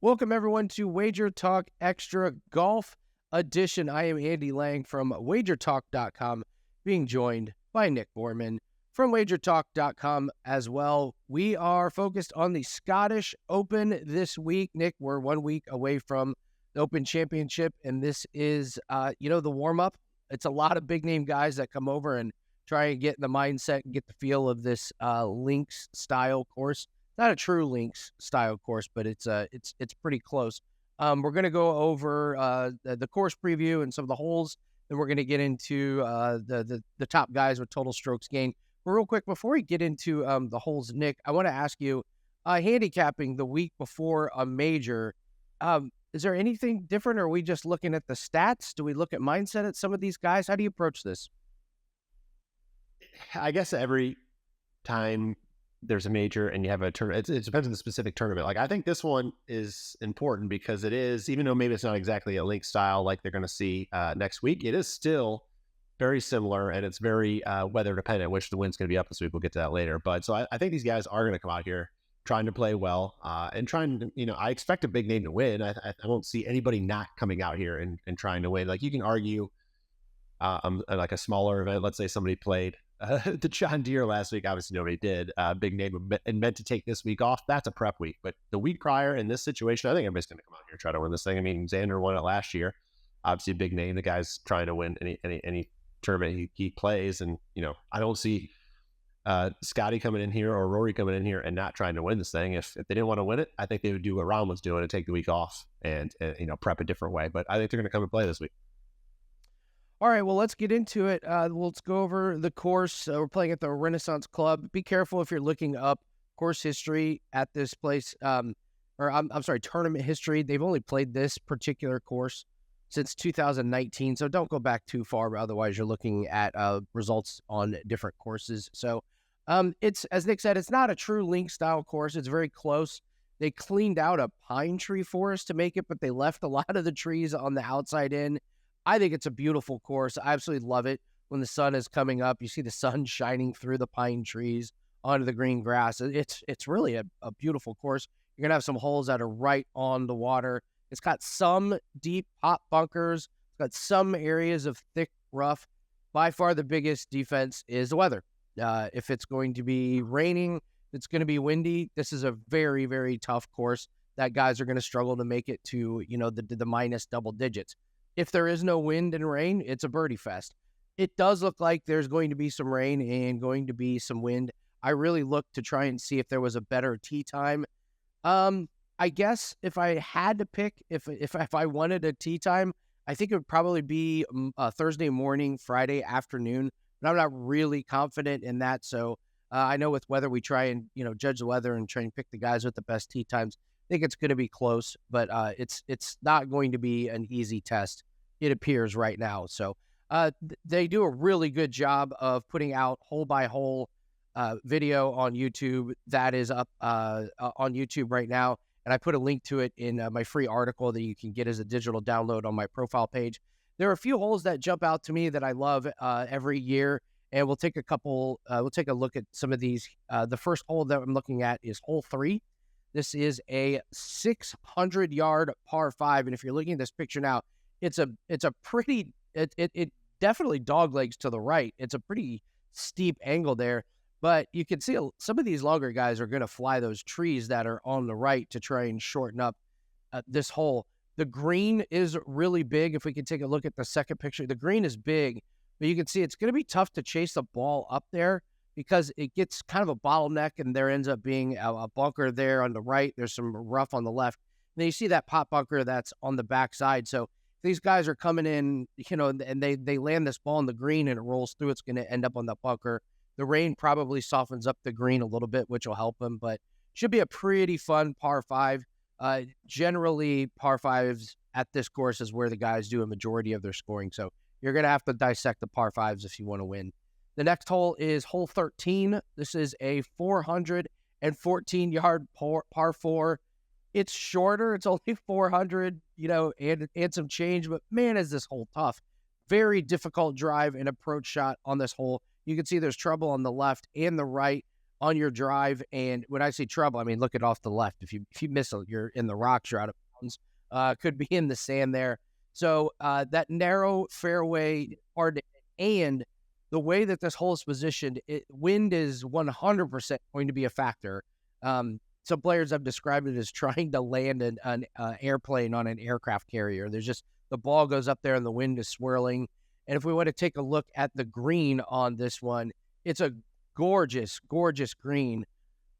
Welcome, everyone, to Wager Talk Extra Golf Edition. I am Andy Lang from WagerTalk.com, being joined by Nick Borrman from WagerTalk.com as well. We are focused on the Scottish Open this week. Nick, we're 1 week away from the Open Championship, and this is, the warm-up. It's a lot of big-name guys that come over and try and get in the mindset and get the feel of this links-style course. Not a true links style course, but it's pretty close. We're going to go over the course preview and some of the holes, and we're going to get into the top guys with total strokes gained. But real quick, before we get into the holes, Nick, I want to ask you, handicapping the week before a major, is there anything different, or are we just looking at the stats? Do we look at mindset at some of these guys? How do you approach this? I guess every time there's a major and you have a tournament, it depends on the specific tournament. Like, I think this one is important because it is, even though maybe it's not exactly a link style like they're going to see next week, it is still very similar, and it's very weather dependent, which the wind's going to be up this week. We'll get to that later. But so I think these guys are going to come out here trying to play well and trying to, I expect a big name to win. I don't see anybody not coming out here and trying to win. Like, you can argue like a smaller event, let's say somebody played the John Deere last week. Obviously nobody did. Big name and meant to take this week off. That's a prep week. But the week prior in this situation, I think everybody's going to come out here and try to win this thing. I mean, Xander won it last year. Obviously a big name. The guy's trying to win any tournament he plays. And, I don't see Scotty coming in here or Rory coming in here and not trying to win this thing. If they didn't want to win it, I think they would do what Rahm was doing and take the week off and prep a different way. But I think they're going to come and play this week. All right, well, let's get into it. Let's go over the course. We're playing at the Renaissance Club. Be careful if you're looking up course history at this place, tournament history. They've only played this particular course since 2019, so don't go back too far. Otherwise, you're looking at results on different courses. So it's, as Nick said, it's not a true link-style course. It's very close. They cleaned out a pine tree forest to make it, but they left a lot of the trees on the outside in. I think it's a beautiful course. I absolutely love it. When the sun is coming up, you see the sun shining through the pine trees onto the green grass. It's really a beautiful course. You're going to have some holes that are right on the water. It's got some deep pop bunkers. It's got some areas of thick rough. By far the biggest defense is the weather. If it's going to be raining, it's going to be windy. This is a very, very tough course that guys are going to struggle to make it to, the minus double digits. If there is no wind and rain, it's a birdie fest. It does look like there's going to be some rain and going to be some wind. I really looked to try and see if there was a better tee time. I guess if I had to pick, if I wanted a tee time, I think it would probably be Thursday morning, Friday afternoon. But I'm not really confident in that. So I know with weather, we try and judge the weather and try and pick the guys with the best tee times. I think it's going to be close, but it's not going to be an easy test, it appears right now. So they do a really good job of putting out hole-by-hole video on YouTube. That is up on YouTube right now, and I put a link to it in my free article that you can get as a digital download on my profile page. There are a few holes that jump out to me that I love every year, and we'll take a look at some of these. The first hole that I'm looking at is hole 3. This is a 600-yard par 5, and if you're looking at this picture now, it's a pretty it definitely dog legs to the right. It's a pretty steep angle there, but you can see some of these longer guys are going to fly those trees that are on the right to try and shorten up this hole. The green is really big. If we can take a look at the second picture, the green is big, but you can see it's going to be tough to chase the ball up there, because it gets kind of a bottleneck, and there ends up being a bunker there on the right. There's some rough on the left. And then you see that pop bunker that's on the backside. So if these guys are coming in, and they land this ball on the green and it rolls through, it's going to end up on the bunker. The rain probably softens up the green a little bit, which will help them, but should be a pretty fun par 5. Generally, par 5s at this course is where the guys do a majority of their scoring. So you're going to have to dissect the par 5s if you want to win. The next hole is hole 13. This is a 414-yard par 4. It's shorter. It's only 400, and some change. But, man, is this hole tough. Very difficult drive and approach shot on this hole. You can see there's trouble on the left and the right. on your drive. And when I say trouble, I mean, look at off the left. If you miss it, you're in the rocks, you're out of bounds. Could be in the sand there. So that narrow fairway, hard to, and the way that this hole is positioned, wind is 100% going to be a factor. Some players have described it as trying to land an airplane on an aircraft carrier. There's just, the ball goes up there and the wind is swirling. And if we want to take a look at the green on this one, it's a gorgeous, gorgeous green,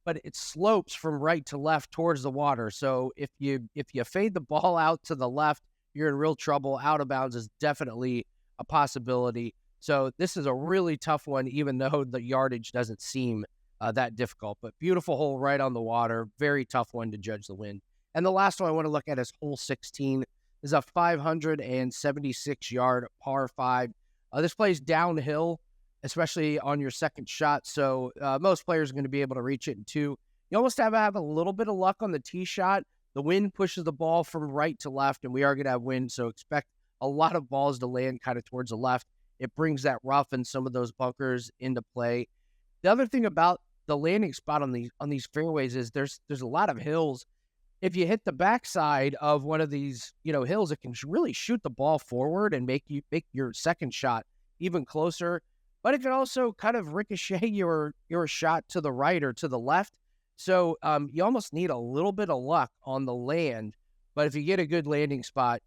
but it slopes from right to left towards the water. So if you fade the ball out to the left, you're in real trouble. Out of bounds is definitely a possibility. So this is a really tough one, even though the yardage doesn't seem that difficult. But beautiful hole right on the water. Very tough one to judge the wind. And the last one I want to look at is hole 16. Is a 576-yard par 5. This plays downhill, especially on your second shot. So most players are going to be able to reach it in 2. You almost have to have a little bit of luck on the tee shot. The wind pushes the ball from right to left, and we are going to have wind, so expect a lot of balls to land kind of towards the left. It brings that rough and some of those bunkers into play. The other thing about the landing spot on these fairways is there's a lot of hills. If you hit the backside of one of these, hills, it can really shoot the ball forward and make your second shot even closer. But it can also kind of ricochet your shot to the right or to the left. So you almost need a little bit of luck on the land. But if you get a good landing spot,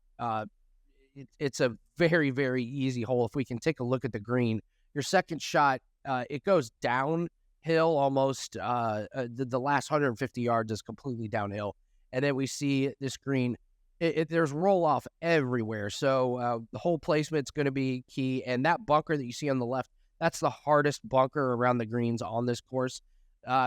it's a very, very easy hole. If we can take a look at the green, your second shot, it goes downhill almost. The last 150 yards is completely downhill. And then we see this green, there's roll off everywhere. So the whole placement's going to be key. And that bunker that you see on the left, that's the hardest bunker around the greens on this course.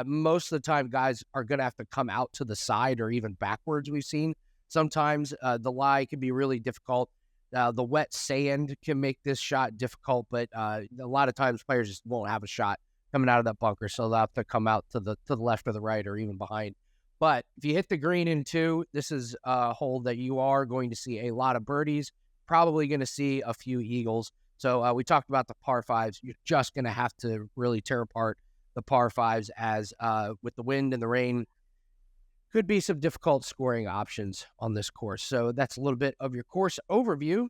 Most of the time, guys are going to have to come out to the side or even backwards, we've seen. Sometimes the lie can be really difficult. The wet sand can make this shot difficult, but a lot of times players just won't have a shot coming out of that bunker. So they'll have to come out to the left or the right or even behind. But if you hit the green in 2, this is a hole that you are going to see a lot of birdies, probably going to see a few eagles. So we talked about the par 5s. You're just going to have to really tear apart the par 5s as with the wind and the rain, could be some difficult scoring options on this course. So that's a little bit of your course overview.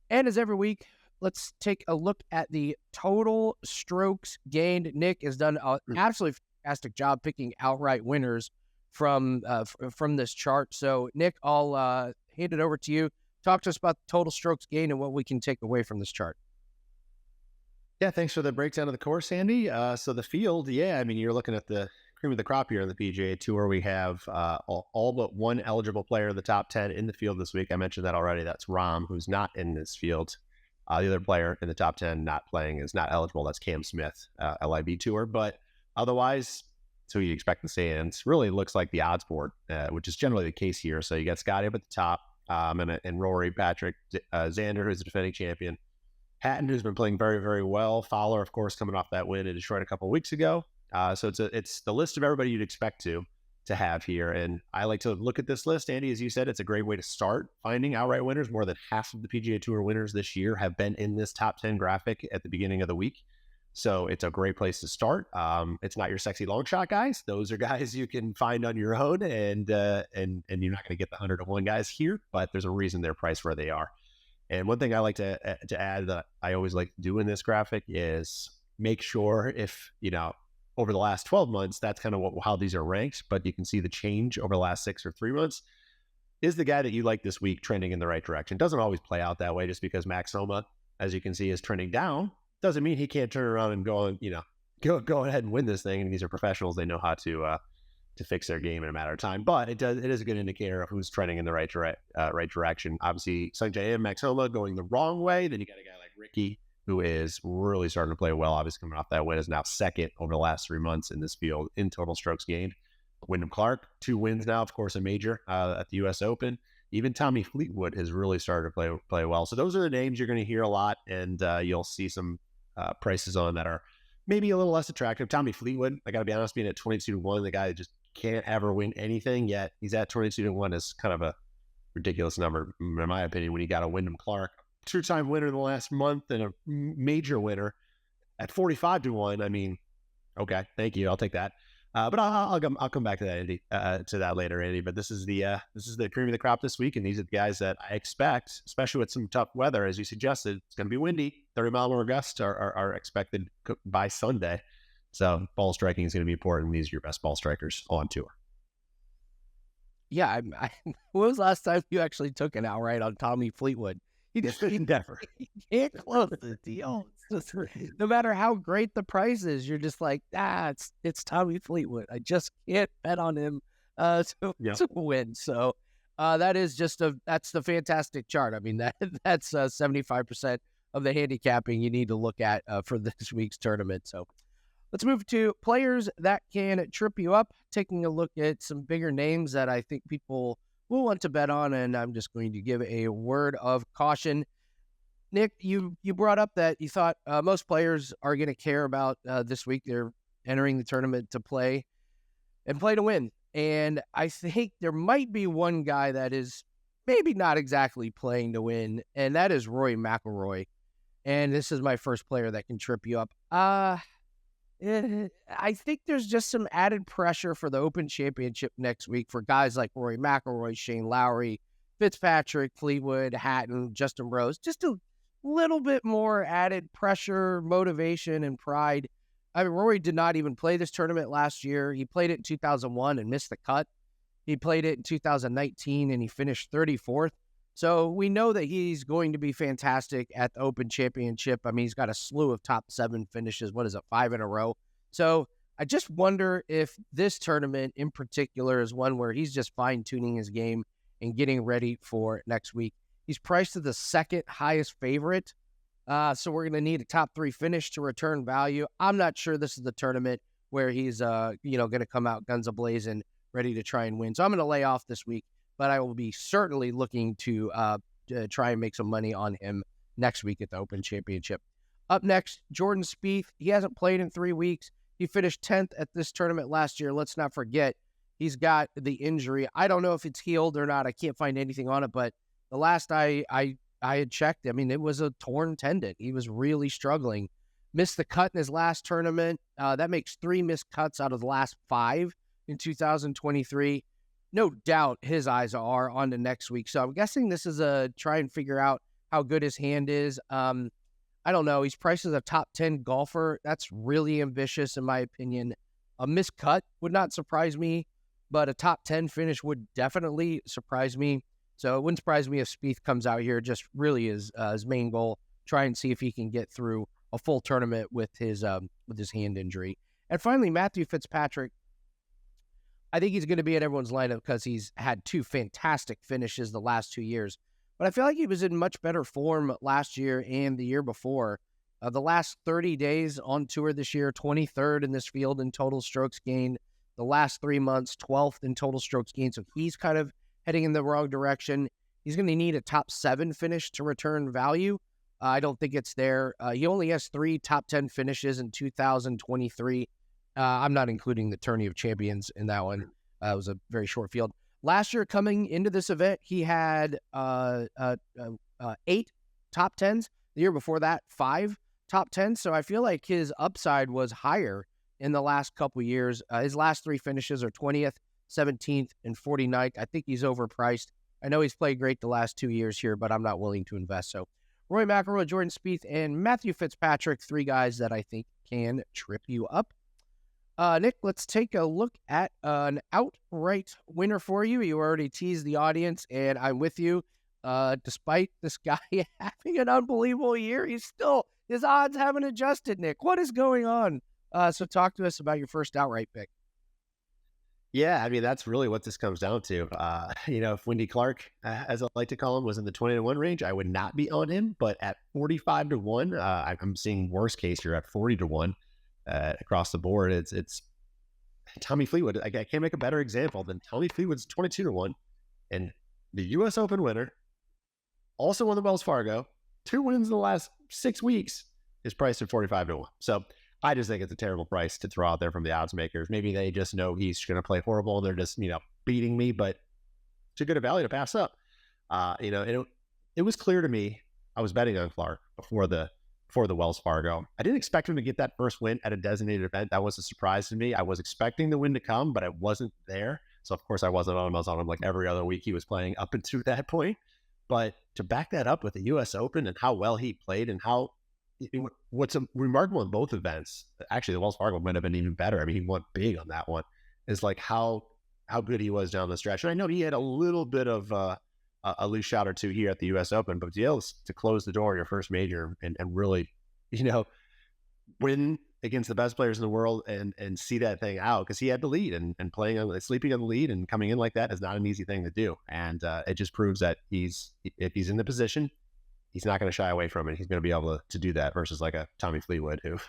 And as every week, let's take a look at the total strokes gained. Nick has done an absolutely fantastic job picking outright winners from this chart. So Nick, I'll hand it over to you. Talk to us about the total strokes gained and what we can take away from this chart. Yeah, thanks for the breakdown of the course, Andy. So the field, you're looking at the cream of the crop here in the PGA Tour. We have all but one eligible player in the top 10 in the field this week. I mentioned that already. That's Rahm, who's not in this field. The other player in the top 10 not playing is not eligible. That's Cam Smith, LIV Tour. But otherwise, so you expect to see, and it really looks like the odds board, which is generally the case here. So you got Scotty up at the top, and Rory, Patrick, Xander, who's the defending champion, Hatton, who's been playing very, very well, Fowler, of course, coming off that win in Detroit a couple of weeks ago. So it's the list of everybody you'd expect to have here. And I like to look at this list, Andy, as you said, it's a great way to start finding outright winners. More than half of the PGA Tour winners this year have been in this top 10 graphic at the beginning of the week. So it's a great place to start. It's not your sexy long shot guys. Those are guys you can find on your own, and you're not going to get the 100-to-1 guys here, but there's a reason they're priced where they are. And one thing I like to add that I always like to do in this graphic is make sure if, over the last 12 months, that's kind of how these are ranked, but you can see the change over the last 6 or 3 months. Is the guy that you like this week trending in the right direction? Doesn't always play out that way. Just because Max Homa, as you can see, is trending down, doesn't mean he can't turn around and go ahead and win this thing. And these are professionals; they know how to fix their game in a matter of time. But it is a good indicator of who's trending in the right direction. Obviously, Sungjae and Max Homa going the wrong way. Then you got a guy like Ricky, who is really starting to play well. Obviously, coming off that win, is now second over the last 3 months in this field in total strokes gained. Wyndham Clark, 2 wins now, of course, a major at the U.S. Open. Even Tommy Fleetwood has really started to play well. So those are the names you're going to hear a lot, and you'll see some prices on that are maybe a little less attractive. Tommy Fleetwood, I got to be honest, being at 22-1, the guy that just can't ever win anything, yet he's at 22-1 is kind of a ridiculous number, in my opinion, when you got a Wyndham Clark, 2-time winner in the last month and a major winner at 45-1. I mean, Okay, thank you. I'll take that. But I'll come back to that, Andy, to that later, Andy. But this is the cream of the crop this week, and these are the guys that I expect, especially with some tough weather, as you suggested. It's going to be windy. 30-mile-an-hour gusts are expected by Sunday, so ball striking is going to be important. These are your best ball strikers on tour. Yeah, when was the last time you actually took an outright on Tommy Fleetwood? He Never. can't close the deal. It's just, no matter how great the price is, you're just like, it's Tommy Fleetwood. I just can't bet on him to win. So that's the fantastic chart. I mean, that's 75% of the handicapping you need to look at for this week's tournament. So let's move to players that can trip you up, taking a look at some bigger names that I think people will want to bet on, and I'm just going to give a word of caution. Nick, you brought up that you thought most players are going to care about this week. They're entering the tournament to play to win. And I think there might be one guy that is maybe not exactly playing to win, and that is Rory McIlroy. And this is my first player that can trip you up. I think there's just some added pressure for the Open Championship next week for guys like Rory McIlroy, Shane Lowry, Fitzpatrick, Fleetwood, Hatton, Justin Rose. Just a little bit more added pressure, motivation, and pride. I mean, Rory did not even play this tournament last year. He played it in 2001 and missed the cut. He played it in 2019 and he finished 34th. So we know that he's going to be fantastic at the Open Championship. I mean, he's got a slew of top 7 finishes. What is it, 5 in a row? So I just wonder if this tournament in particular is one where he's just fine-tuning his game and getting ready for next week. He's priced as the second highest favorite. So we're going to need a top 3 finish to return value. I'm not sure this is the tournament where he's going to come out guns a-blazing, ready to try and win. So I'm going to lay off this week, but I will be certainly looking to try and make some money on him next week at the Open Championship. Up next, Jordan Spieth. He hasn't played in 3 weeks. He finished 10th at this tournament last year. Let's not forget, he's got the injury. I don't know if it's healed or not. I can't find anything on it, but the last I had checked, I mean, it was a torn tendon. He was really struggling. Missed the cut in his last tournament. That makes 3 missed cuts out of the last 5 in 2023. No doubt his eyes are on to next week. So I'm guessing this is a try and figure out how good his hand is. I don't know. He's priced as a top 10 golfer. That's really ambitious in my opinion. A missed cut would not surprise me, but a top 10 finish would definitely surprise me. So it wouldn't surprise me if Spieth comes out here just really his main goal, try and see if he can get through a full tournament with his hand injury. And finally, Matthew Fitzpatrick. I think he's going to be in everyone's lineup because he's had 2 fantastic finishes the last 2 years. But I feel like he was in much better form last year and the year before. The last 30 days on tour this year, 23rd in this field in total strokes gained. The last 3 months, 12th in total strokes gained. So he's kind of heading in the wrong direction. He's going to need a top 7 finish to return value. I don't think it's there. He only has 3 top 10 finishes in 2023. I'm not including the Tourney of Champions in that one. It was a very short field. Last year, coming into this event, he had 8 top 10s. The year before that, 5 top 10s. So I feel like his upside was higher in the last couple years. His last 3 finishes are 20th, 17th, and 49th. I think he's overpriced. I know he's played great the last 2 years here, but I'm not willing to invest. So Rory McIlroy, Jordan Spieth, and Matthew Fitzpatrick, 3 guys that I think can trip you up. Nick, let's take a look at an outright winner for you. You already teased the audience, and I'm with you. Despite this guy having an unbelievable year, his odds haven't adjusted, Nick. What is going on? So talk to us about your first outright pick. Yeah, I mean, that's really what this comes down to. If Wendy Clark, as I like to call him, was in the 20-1 range, I would not be on him. But at 45-1, I'm seeing worst case here at 40-1 across the board. It's Tommy Fleetwood. I can't make a better example than Tommy Fleetwood's 22-1, and the U.S. Open winner, also won the Wells Fargo, 2 wins in the last 6 weeks, is priced at 45-1. So I just think it's a terrible price to throw out there from the odds makers. Maybe they just know he's going to play horrible and they're just, beating me, but it's a good value to pass up. It was clear to me, I was betting on Clark before the for the Wells Fargo. I didn't expect him to get that first win at a designated event. That was a surprise to me. I was expecting the win to come, but I wasn't there. So of course I wasn't on him. I was on him like every other week he was playing up until that point. But to back that up with the U.S. Open and how well he played and how what's remarkable in both events, actually the Wells Fargo might have been even better. I mean, he went big on that one. Is like how good he was down the stretch. And I know he had a little bit of a loose shot or two here at the U.S. Open, but to be able to close the door in your first major and really, win against the best players in the world and see that thing out, because he had the lead and sleeping on the lead and coming in like that is not an easy thing to do. And it just proves that if he's in the position, he's not going to shy away from it. He's going to be able to do that versus like a Tommy Fleetwood, who,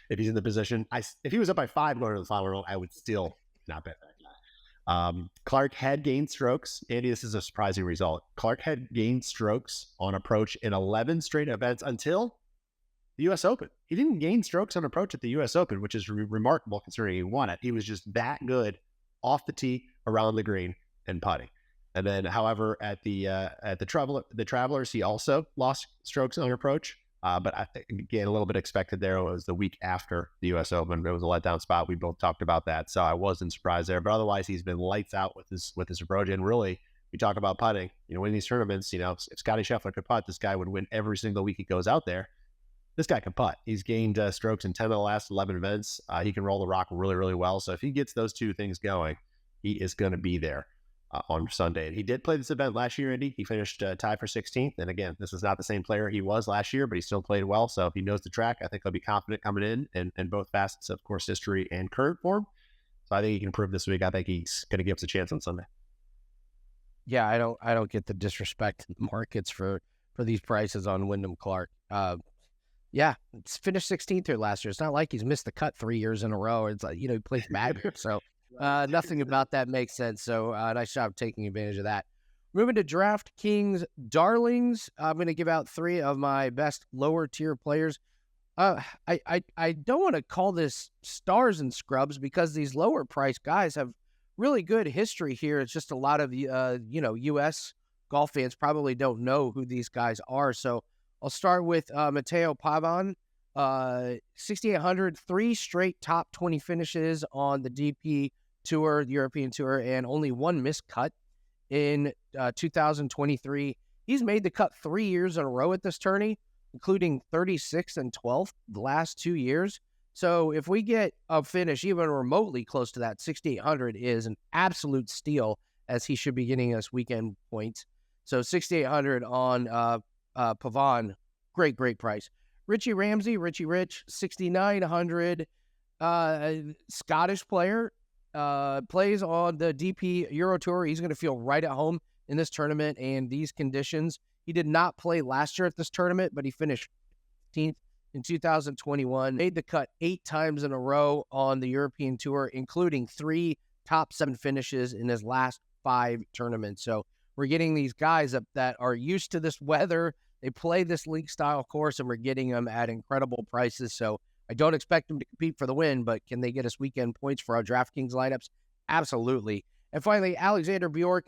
if he's in the position, if he was up by 5 going to the final round, I would still not bet that guy. Clark had gained strokes. Andy, this is a surprising result. Clark had gained strokes on approach in 11 straight events until the U.S. Open. He didn't gain strokes on approach at the U.S. Open, which is remarkable considering he won it. He was just that good off the tee, around the green, and putting. And then, however, at the Travelers, he also lost strokes on approach. But I think, again, a little bit expected there. It was the week after the U.S. Open. It was a letdown spot. We both talked about that, so I wasn't surprised there. But otherwise, he's been lights out with his approach. And really, we talk about putting. Winning these tournaments. If Scotty Scheffler could putt, this guy would win every single week he goes out there. This guy can putt. He's gained strokes in 10 of the last 11 events. He can roll the rock really, really well. So if he gets those two things going, he is going to be there on Sunday. And he did play this event last year, Andy. He finished tied for 16th. And again, this is not the same player he was last year, but he still played well. So if he knows the track, I think he'll be confident coming in both facets of course history and current form. So I think he can prove this week. I think he's going to give us a chance on Sunday. Yeah, I don't get the disrespect in the markets for these prices on Wyndham Clark. Yeah, it's finished 16th here last year. It's not like he's missed the cut 3 years in a row. It's like, he plays bad here. So nothing about that makes sense. So nice job taking advantage of that. Moving to DraftKings Darlings, I'm going to give out 3 of my best lower tier players. I don't want to call this stars and scrubs because these lower price guys have really good history here. It's just a lot of U.S. golf fans probably don't know who these guys are. So I'll start with Matteo Pavon, 6,800, 3 straight top 20 finishes on the DP Tour, the European Tour, and only 1 missed cut in 2023. He's made the cut 3 years in a row at this tourney, including 36th and 12th the last 2 years. So if we get a finish even remotely close to that, 6,800 is an absolute steal, as he should be getting us weekend points. So 6,800 on Pavon, great price. Richie Ramsey, Richie Rich, 6,900, Scottish player, plays on the DP Euro Tour. He's going to feel right at home in this tournament and these conditions. He did not play last year at this tournament, but he finished 15th in 2021. Made the cut 8 times in a row on the European Tour, including 3 top 7 finishes in his last 5 tournaments. So we're getting these guys up that are used to this weather. They play this league-style course, and we're getting them at incredible prices. So I don't expect them to compete for the win, but can they get us weekend points for our DraftKings lineups? Absolutely. And finally, Alexander Bjork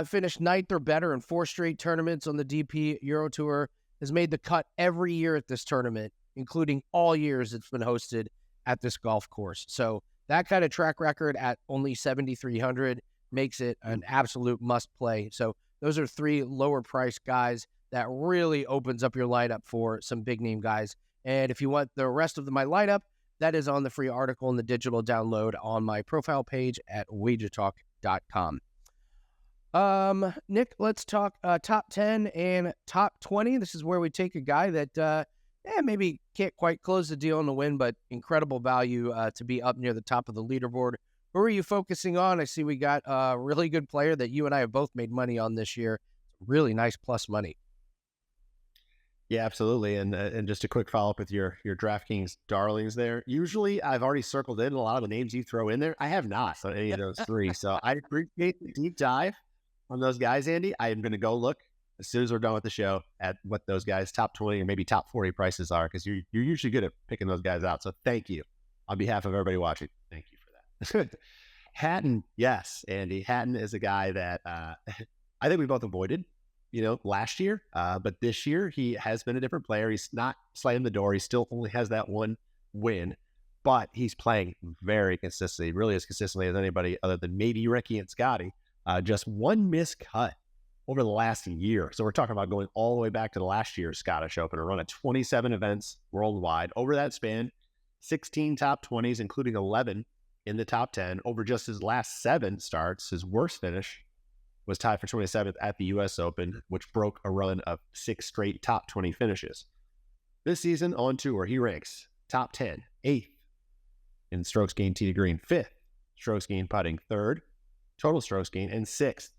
finished 9th or better in 4 straight tournaments on the DP Euro Tour, has made the cut every year at this tournament, including all years it's been hosted at this golf course. So that kind of track record at only 7,300 makes it an absolute must play. So those are 3 lower price guys that really opens up your lineup for some big name guys. And if you want the rest of my lineup, that is on the free article and the digital download on my profile page at WagerTalk.com. Nick, let's talk top 10 and top 20. This is where we take a guy that maybe can't quite close the deal on the win, but incredible value to be up near the top of the leaderboard. Who are you focusing on? I see we got a really good player that you and I have both made money on this year. Really nice plus money. Yeah, absolutely. And just a quick follow-up with your DraftKings Darlings there. Usually I've already circled in a lot of the names you throw in there. I have not on any of those 3. So I appreciate the deep dive on those guys, Andy. I am going to go look as soon as we're done with the show at what those guys' top 20 or maybe top 40 prices are, because you're usually good at picking those guys out. So thank you on behalf of everybody watching. Thank you for that. Hatton, yes, Andy. Hatton is a guy that I think we both avoided last year. But this year he has been a different player. He's not slamming the door. He still only has that one win, but he's playing very consistently, really as consistently as anybody other than maybe Ricky and Scotty. Just one missed cut over the last year. So we're talking about going all the way back to the last year's Scottish Open, a run of 27 events worldwide. Over that span, 16 top 20s, including 11 in the top 10. Over just his last 7 starts, his worst finish was tied for 27th at the U.S. Open, which broke a run of 6 straight top 20 finishes. This season on tour, he ranks top 10, 8th in strokes gained tee to green, 5th strokes gained putting, 3rd total strokes gained, and 6th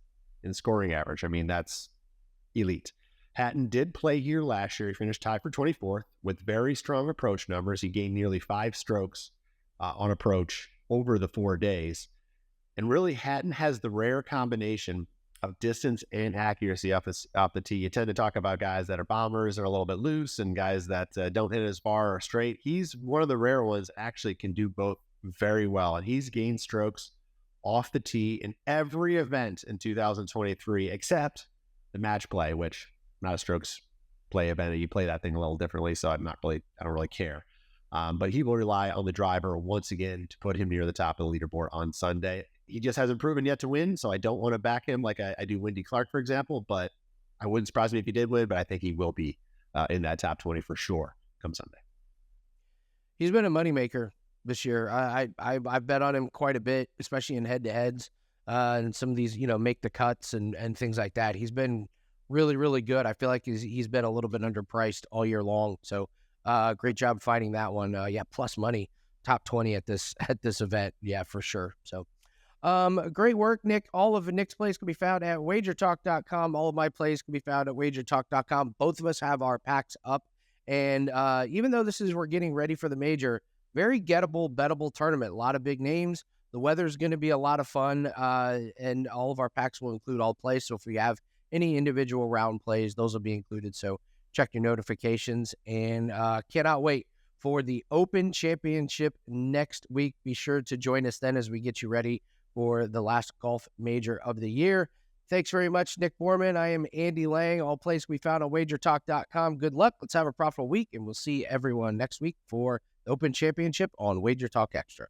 in scoring average. I mean, that's elite. Hatton did play here last year. He finished tied for 24th with very strong approach numbers. He gained nearly 5 strokes on approach over the 4 days. And really, Hatton has the rare combination of distance and accuracy off the tee. You tend to talk about guys that are bombers or a little bit loose and guys that don't hit as far or straight. He's one of the rare ones that actually can do both very well. And he's gained strokes off the tee in every event in 2023, except the match play, which not a strokes play event. You play that thing a little differently, so I don't really care. But he will rely on the driver once again to put him near the top of the leaderboard on Sunday. He just hasn't proven yet to win, so I don't want to back him like I do Wendy Clark, for example, but I wouldn't surprise me if he did win, but I think he will be in that top 20 for sure come Sunday. He's been a moneymaker this year. I've bet on him quite a bit, especially in head-to-heads and some of these, make the cuts and things like that. He's been really, really good. I feel like he's been a little bit underpriced all year long. So great job finding that one. Plus money, top 20 at this event. Yeah, for sure. So great work, Nick. All of Nick's plays can be found at WagerTalk.com. All of my plays can be found at WagerTalk.com. Both of us have our packs up. And even though we're getting ready for the major, very gettable, bettable tournament. A lot of big names. The weather's going to be a lot of fun, and all of our packs will include all plays. So if we have any individual round plays, those will be included. So check your notifications, and cannot wait for the Open Championship next week. Be sure to join us then as we get you ready for the last golf major of the year. Thanks very much, Nick Borrman. I am Andy Lang. All plays we found on WagerTalk.com. Good luck. Let's have a profitable week, and we'll see everyone next week for the Open Championship on WagerTalk Extra.